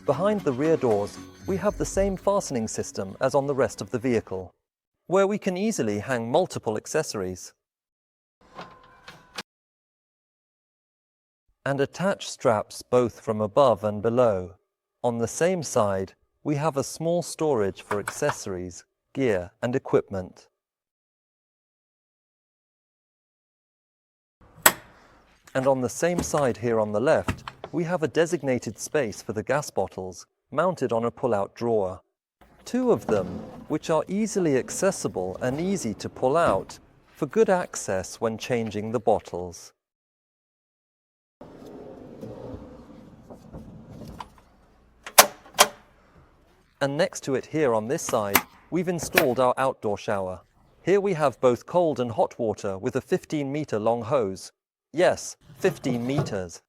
Behind the rear doors, we have the same fastening system as on the rest of the vehicle, where we can easily hang multiple accessories and attach straps both from above and below. On the same side, we have a small storage for accessories, gear and equipment. And on the same side here on the left, we have a designated space for the gas bottles, mounted on a pull-out drawer. 2 of them, which are easily accessible and easy to pull out, for good access when changing the bottles. And next to it here on this side, we've installed our outdoor shower. Here we have both cold and hot water with a 15-meter long hose. Yes, 15 meters.